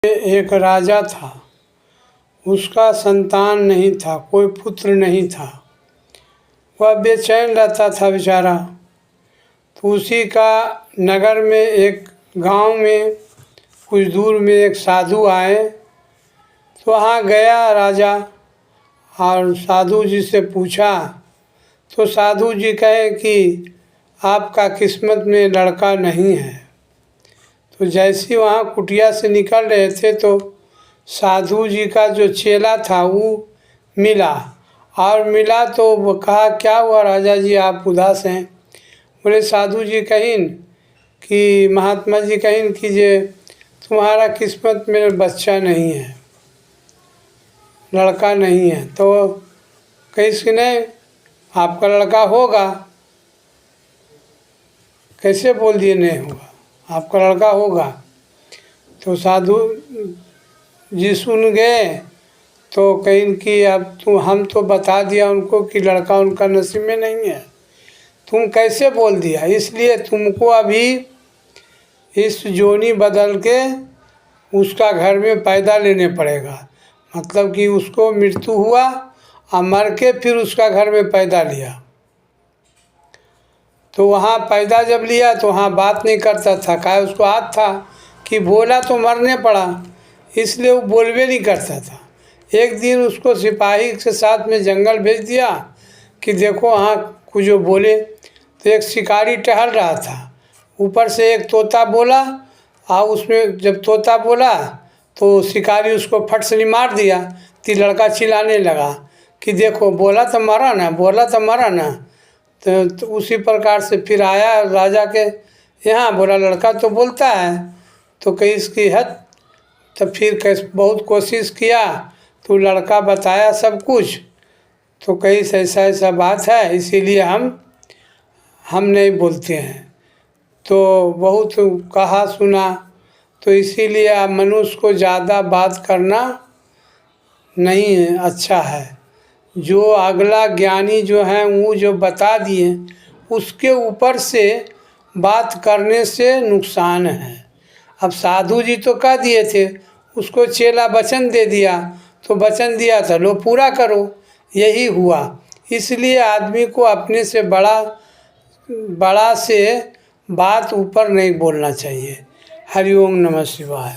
एक राजा था, उसका संतान नहीं था, कोई पुत्र नहीं था। वह बेचैन रहता था बेचारा। तो उसी का नगर में एक गांव में कुछ दूर में एक साधु आए। तो वहाँ गया राजा और साधु जी से पूछा। तो साधु जी कहे कि आपका किस्मत में लड़का नहीं है। तो जैसे वहाँ कुटिया से निकल रहे थे तो साधु जी का जो चेला था वो मिला तो वो कहा, क्या हुआ राजा जी, आप उदास हैं? बोले साधु जी कहिन कि महात्मा जी कहिन कि जे तुम्हारा किस्मत में बच्चा नहीं है, लड़का नहीं है। तो कहीं नहीं, आपका लड़का होगा। कैसे बोल दिए नहीं होगा, आपका लड़का होगा। तो साधु जी सुन गए तो कहीं कि अब हम तो बता दिया उनको कि लड़का उनका नसीब में नहीं है, तुम कैसे बोल दिया? इसलिए तुमको अभी इस जोनी बदल के उसका घर में पैदा लेने पड़ेगा। मतलब कि उसको मृत्यु हुआ और मर के फिर उसका घर में पैदा लिया। तो वहाँ पैदा जब लिया तो वहाँ बात नहीं करता था, क्या उसको आदत था कि बोला तो मरने पड़ा, इसलिए वो बोलवे नहीं करता था। एक दिन उसको सिपाही के साथ में जंगल भेज दिया कि देखो वहाँ कुछ जो बोले। तो एक शिकारी टहल रहा था, ऊपर से एक तोता बोला और उसमें जब तोता बोला तो शिकारी उसको फट से मार दिया। तो लड़का चिल्लाने लगा कि देखो बोला तो मरा ना, बोला तो मरा ना। तो उसी प्रकार से फिर आया राजा के यहाँ, बोला लड़का तो बोलता है। तो कहीं इसकी हद। तो फिर बहुत कोशिश किया तो लड़का बताया सब कुछ। तो कहीं ऐसा ऐसा बात है, इसीलिए हम नहीं बोलते हैं। तो बहुत कहा सुना, तो इसीलिए मनुष्य को ज़्यादा बात करना नहीं अच्छा है। जो अगला ज्ञानी जो है वो जो बता दिए उसके ऊपर से बात करने से नुकसान है। अब साधु जी तो कह दिए थे, उसको चेला वचन दे दिया, तो वचन दिया था लो पूरा करो, यही हुआ। इसलिए आदमी को अपने से बड़ा से बात ऊपर नहीं बोलना चाहिए। हरि ओम नमः शिवाय।